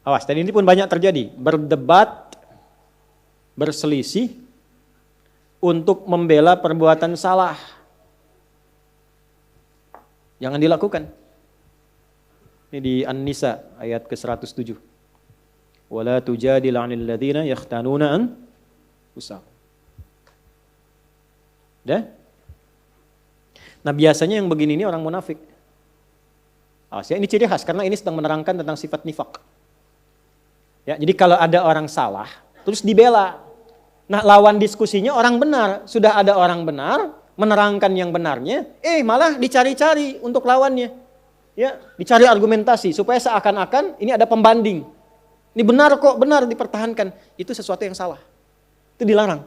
Awas, dan ini pun banyak terjadi. Berdebat, berselisih untuk membela perbuatan salah. Jangan dilakukan. Ini di An-Nisa ayat ke-107. Wala tujadil 'anil ladzina yakhtanuna anfusahum. Dah? Nah, biasanya yang begini ini orang munafik. Ini ciri khas karena ini sedang menerangkan tentang sifat nifak. Ya, jadi kalau ada orang salah, terus dibela. Nah, lawan diskusinya orang benar. Sudah ada orang benar, menerangkan yang benarnya, malah dicari-cari untuk lawannya. Ya, dicari argumentasi supaya seakan-akan ini ada pembanding. Ini benar kok, benar dipertahankan. Itu sesuatu yang salah. Itu dilarang.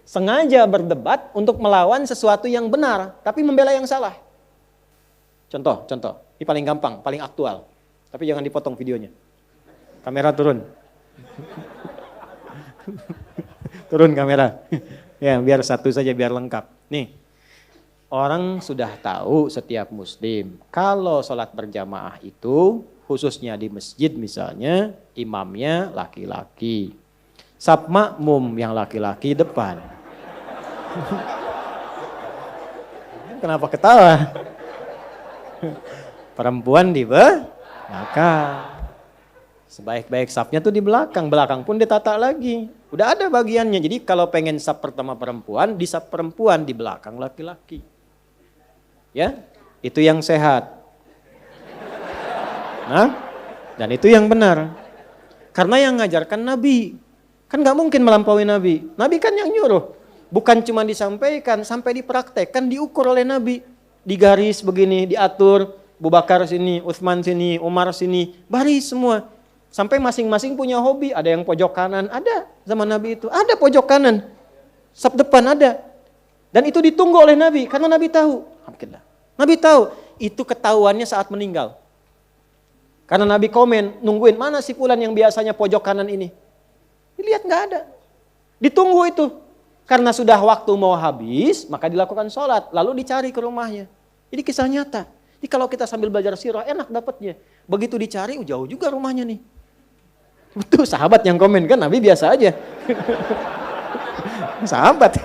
Sengaja berdebat untuk melawan sesuatu yang benar, tapi membela yang salah. Contoh. Ini paling gampang, paling aktual. Tapi jangan dipotong videonya. Kamera turun. Turun kamera. Ya, biar satu saja, biar lengkap. Nih, orang sudah tahu setiap muslim, kalau sholat berjamaah itu, khususnya di masjid misalnya, imamnya laki-laki. Saf makmum yang laki-laki depan. Kenapa ketawa? Perempuan di belakang. Sebaik-baik safnya tuh di belakang pun ditata lagi. Udah ada bagiannya. Jadi kalau pengen saf pertama perempuan, di saf perempuan, di belakang laki-laki. Ya, itu yang sehat. Nah, dan itu yang benar. Karena yang ngajarkan Nabi. Kan gak mungkin melampaui Nabi. Nabi kan yang nyuruh. Bukan cuma disampaikan, sampai dipraktekkan, diukur oleh Nabi. Digaris begini, diatur. Abu Bakar sini, Utsman sini, Umar sini. Baris semua. Sampai masing-masing punya hobi. Ada yang pojok kanan, ada zaman Nabi itu. Ada pojok kanan. Saf depan ada. Dan itu ditunggu oleh Nabi. Karena Nabi tahu. Nabi tahu. Itu ketahuannya saat meninggal. Karena Nabi komen, nungguin mana si fulan yang biasanya pojok kanan ini. Dilihat gak ada. Ditunggu itu. Karena sudah waktu mau habis, maka dilakukan sholat. Lalu dicari ke rumahnya. Ini kisah nyata. Jadi kalau kita sambil belajar sirah, enak dapatnya. Begitu dicari, jauh juga rumahnya nih. Betul, sahabat yang komen kan, Nabi biasa aja. Sahabat.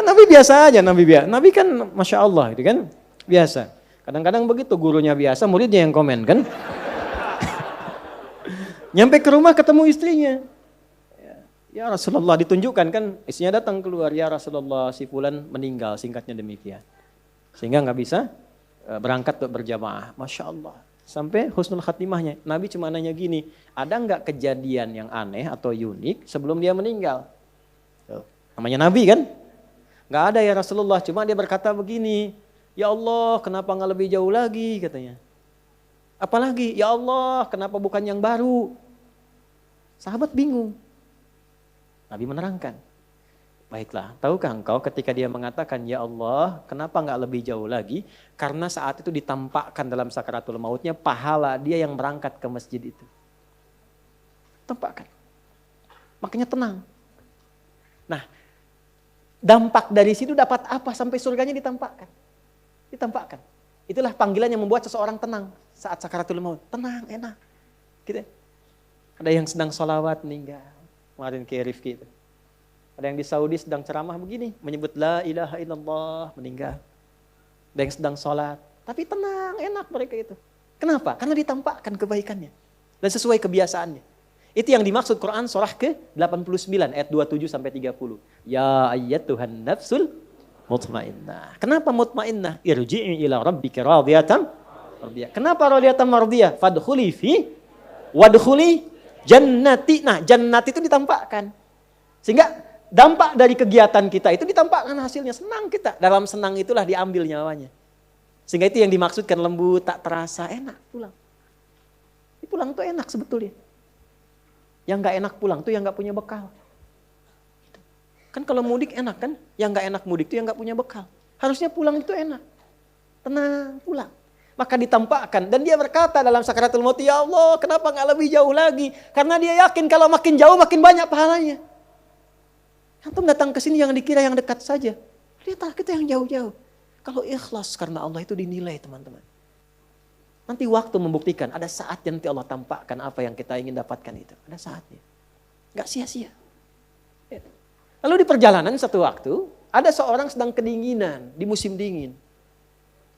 Nabi biasa aja, Nabi kan Masya Allah, gitu kan, biasa. Kadang-kadang begitu, gurunya biasa, muridnya yang komen kan. Nyampe ke rumah ketemu istrinya. Ya Rasulullah, ditunjukkan kan, istrinya datang keluar, ya Rasulullah, si fulan meninggal, singkatnya demikian. Sehingga nggak bisa berangkat untuk berjamaah. Masya Allah. Sampai husnul khatimahnya. Nabi cuma nanya gini, ada nggak kejadian yang aneh atau unik sebelum dia meninggal? Tuh, namanya Nabi kan? Nggak ada ya Rasulullah, cuma dia berkata begini, ya Allah kenapa nggak lebih jauh lagi katanya. Apalagi, ya Allah kenapa bukan yang baru? Sahabat bingung. Nabi menerangkan. Baiklah, tahukah engkau ketika dia mengatakan, ya Allah, kenapa enggak lebih jauh lagi? Karena saat itu ditampakkan dalam sakaratul mautnya pahala dia yang berangkat ke masjid itu. Tampakkan. Makanya tenang. Nah, dampak dari situ dapat apa sampai surganya ditampakkan? Ditampakkan. Itulah panggilan yang membuat seseorang tenang saat sakaratul maut. Tenang, enak. Gitu. Ada yang sedang sholawat meninggal. Kemarin ke Rifki itu. Ada yang di Saudi sedang ceramah begini, menyebut la ilaha illallah, meninggal. Ada yang sedang sholat, tapi tenang, enak mereka itu. Kenapa? Karena ditampakkan kebaikannya. Dan sesuai kebiasaannya. Itu yang dimaksud Quran surah ke-89 ayat 27-30. Ya ayyatuhan nafsul mutmainnah. Kenapa mutmainnah? Irji'i ila rabbika radiyatan mardiyah. Kenapa radiyatan mardiyah? Fadkhuli fi wadkhuli jannati. Nah, jannati itu ditampakkan. Sehingga dampak dari kegiatan kita itu ditampakkan hasilnya. Senang kita. Dalam senang itulah diambil nyawanya. Sehingga itu yang dimaksudkan lembut, tak terasa, enak pulang. Pulang tuh enak sebetulnya. Yang gak enak pulang tuh yang gak punya bekal. Kan kalau mudik enak kan? Yang gak enak mudik tuh yang gak punya bekal. Harusnya pulang itu enak. Tenang, pulang. Maka ditampakkan. Dan dia berkata dalam sakaratul maut, ya Allah kenapa gak lebih jauh lagi? Karena dia yakin kalau makin jauh makin banyak pahalanya. Antum datang ke sini jangan dikira yang dekat saja. Lihatlah kita yang jauh-jauh. Kalau ikhlas karena Allah itu dinilai teman-teman. Nanti waktu membuktikan, ada saatnya nanti Allah tampakkan apa yang kita ingin dapatkan itu. Ada saatnya. Gak sia-sia. Ya. Lalu di perjalanan satu waktu, ada seorang sedang kedinginan di musim dingin.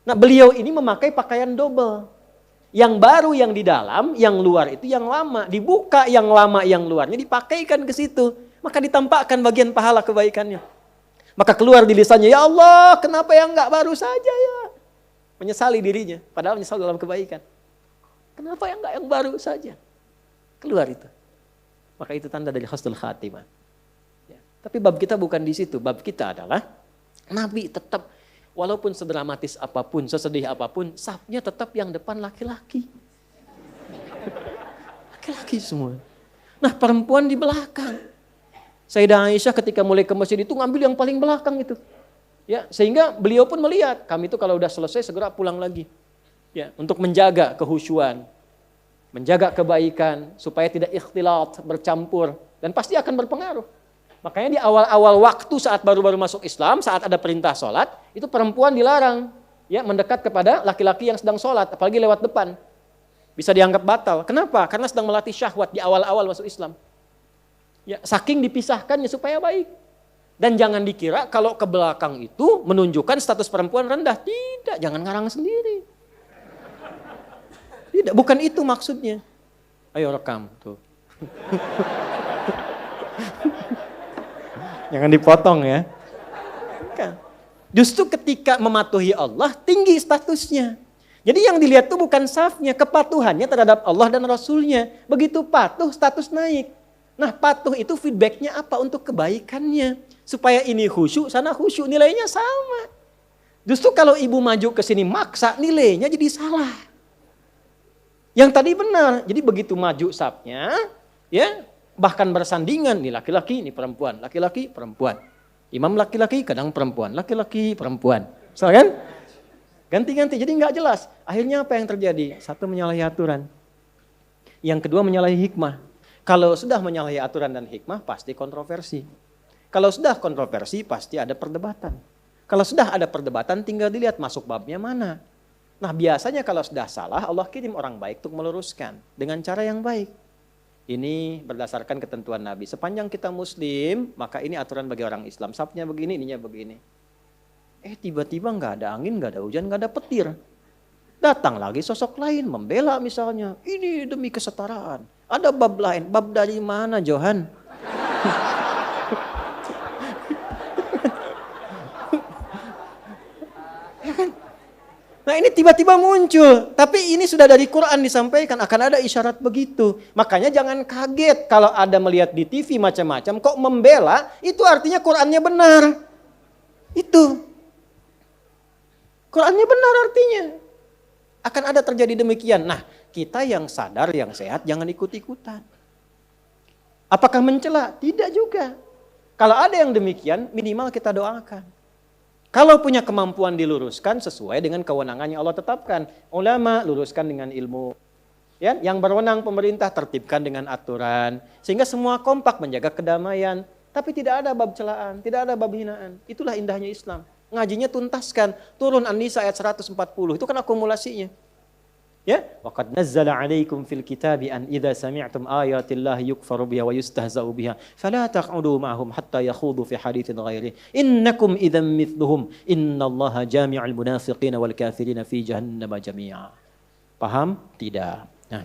Nah beliau ini memakai pakaian double. Yang baru yang di dalam, yang luar itu yang lama. Dibuka yang lama yang luarnya, dipakaikan ke situ. Maka ditampakkan bagian pahala kebaikannya. Maka keluar di lisannya, ya Allah kenapa yang gak baru saja ya. Menyesali dirinya, padahal menyesal dalam kebaikan. Kenapa yang enggak yang baru saja? Keluar itu. Maka itu tanda dari husnul khatimah. Ya. Tapi bab kita bukan di situ. Bab kita adalah Nabi tetap walaupun sedramatis apapun, sesedih apapun, safnya tetap yang depan laki-laki. Laki-laki semua. Nah perempuan di belakang. Sayyidah Aisyah ketika mulai ke masjid itu ngambil yang paling belakang itu. Ya, sehingga beliau pun melihat, kami itu kalau udah selesai segera pulang lagi. Ya, untuk menjaga kehusyuan, menjaga kebaikan supaya tidak ikhtilat, bercampur dan pasti akan berpengaruh. Makanya di awal-awal waktu saat baru-baru masuk Islam, saat ada perintah sholat, itu perempuan dilarang ya mendekat kepada laki-laki yang sedang sholat, apalagi lewat depan. Bisa dianggap batal. Kenapa? Karena sedang melatih syahwat di awal-awal masuk Islam. Ya, saking dipisahkannya supaya baik. Dan jangan dikira kalau ke belakang itu menunjukkan status perempuan rendah. Tidak, jangan ngarang sendiri. Tidak, bukan itu maksudnya. Ayo rekam tuh. Jangan dipotong ya. Justru ketika mematuhi Allah, tinggi statusnya. Jadi yang dilihat itu bukan safnya, kepatuhannya terhadap Allah dan Rasulnya. Begitu patuh, status naik. Nah patuh itu feedbacknya apa untuk kebaikannya. Supaya ini khusyuk, sana khusyuk, nilainya sama. Justru kalau ibu maju ke sini maksa, nilainya jadi salah. Yang tadi benar, jadi begitu maju safnya, ya bahkan bersandingan, nih laki-laki, nih perempuan, laki-laki, perempuan. Imam laki-laki, kadang perempuan, laki-laki, perempuan. So, kan? Ganti-ganti, jadi nggak jelas. Akhirnya apa yang terjadi? Satu menyalahi aturan. Yang kedua menyalahi hikmah. Kalau sudah menyalahi aturan dan hikmah, pasti kontroversi. Kalau sudah kontroversi pasti ada perdebatan. Kalau sudah ada perdebatan tinggal dilihat masuk babnya mana. Nah biasanya kalau sudah salah Allah kirim orang baik untuk meluruskan dengan cara yang baik. Ini berdasarkan ketentuan Nabi. Sepanjang kita muslim maka ini aturan bagi orang Islam. Safnya begini, ininya begini. Tiba-tiba nggak ada angin, nggak ada hujan, nggak ada petir. Datang lagi sosok lain membela misalnya. Ini demi kesetaraan. Ada bab lain. Bab dari mana Johan? Nah ini tiba-tiba muncul, tapi ini sudah dari Quran disampaikan akan ada isyarat begitu. Makanya jangan kaget kalau ada melihat di TV macam-macam, kok membela, itu artinya Qurannya benar. Itu. Qurannya benar artinya. Akan ada terjadi demikian. Nah kita yang sadar, yang sehat jangan ikut-ikutan. Apakah mencela? Tidak juga. Kalau ada yang demikian minimal kita doakan. Kalau punya kemampuan diluruskan sesuai dengan kewenangan yang Allah tetapkan. Ulama luruskan dengan ilmu. Ya, yang berwenang pemerintah tertibkan dengan aturan. Sehingga semua kompak menjaga kedamaian. Tapi tidak ada bab celaan, tidak ada bab hinaan. Itulah indahnya Islam. Ngajinya tuntaskan. Turun An-Nisa ayat 140. Itu kan akumulasinya. Ya, waqad nazzala 'alaikum fil kitabi an idza sami'tum ayatillahi yukfaru biha wa yustahza'u biha fala taq'udu ma'ahum hatta yakhudu fi haditsin ghairi innakum idzan mithluhum innallaha jami'ul munafiqina wal kafirina fi jahannam jami'a. Paham? Tidak. Nah.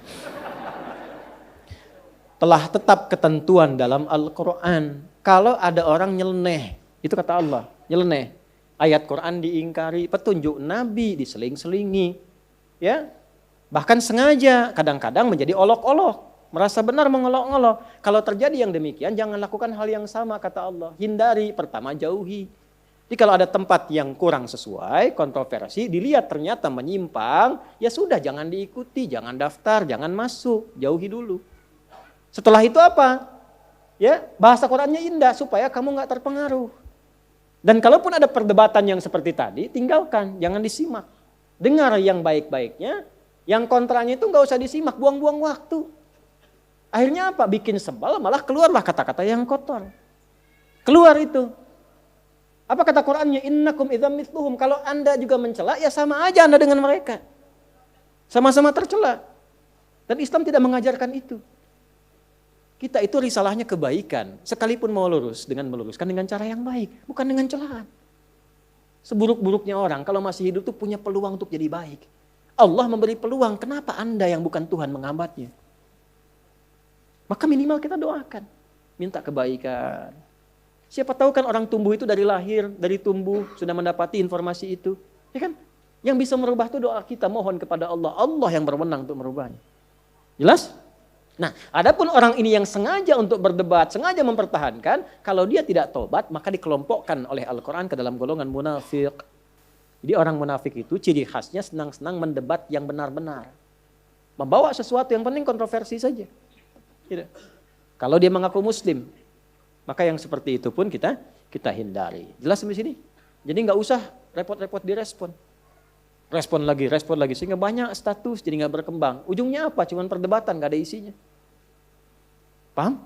Telah tetap ketentuan dalam Al-Qur'an kalau ada orang nyeleneh, itu kata Allah, nyeleneh. Ayat Quran diingkari, petunjuk Nabi diseling-selingi. Ya? Bahkan sengaja, kadang-kadang menjadi olok-olok. Merasa benar mengolok-olok. Kalau terjadi yang demikian, jangan lakukan hal yang sama, kata Allah. Hindari, pertama jauhi. Jadi kalau ada tempat yang kurang sesuai, kontroversi, dilihat ternyata menyimpang, ya sudah jangan diikuti, jangan daftar, jangan masuk, jauhi dulu. Setelah itu apa? Ya, bahasa Qurannya indah, supaya kamu nggak terpengaruh. Dan kalaupun ada perdebatan yang seperti tadi, tinggalkan, jangan disimak. Dengar yang baik-baiknya, yang kontranya itu nggak usah disimak, buang-buang waktu. Akhirnya apa? Bikin sebal, malah keluarlah kata-kata yang kotor. Keluar itu. Apa kata Qurannya? Innakum idzam mithluhum. Kalau Anda juga mencela, ya sama aja Anda dengan mereka. Sama-sama tercela. Dan Islam tidak mengajarkan itu. Kita itu risalahnya kebaikan. Sekalipun mau lurus, dengan meluruskan dengan cara yang baik. Bukan dengan celaan. Seburuk-buruknya orang, kalau masih hidup tuh punya peluang untuk jadi baik. Allah memberi peluang, kenapa Anda yang bukan Tuhan menghambatnya? Maka minimal kita doakan. Minta kebaikan. Siapa tahu kan orang tumbuh itu dari lahir, dari tumbuh, sudah mendapati informasi itu. Ya kan? Yang bisa merubah itu doa kita, mohon kepada Allah. Allah yang berwenang untuk merubahnya. Jelas? Nah, adapun orang ini yang sengaja untuk berdebat, sengaja mempertahankan, kalau dia tidak tobat, maka dikelompokkan oleh Al-Quran ke dalam golongan munafik. Jadi orang munafik itu ciri khasnya senang-senang mendebat yang benar-benar. Membawa sesuatu yang penting kontroversi saja. Gitu. Kalau dia mengaku muslim, maka yang seperti itu pun kita hindari. Jelas sampai sini? Jadi nggak usah repot-repot direspon. Respon lagi, sehingga banyak status jadi nggak berkembang. Ujungnya apa? Cuman perdebatan, nggak ada isinya. Paham?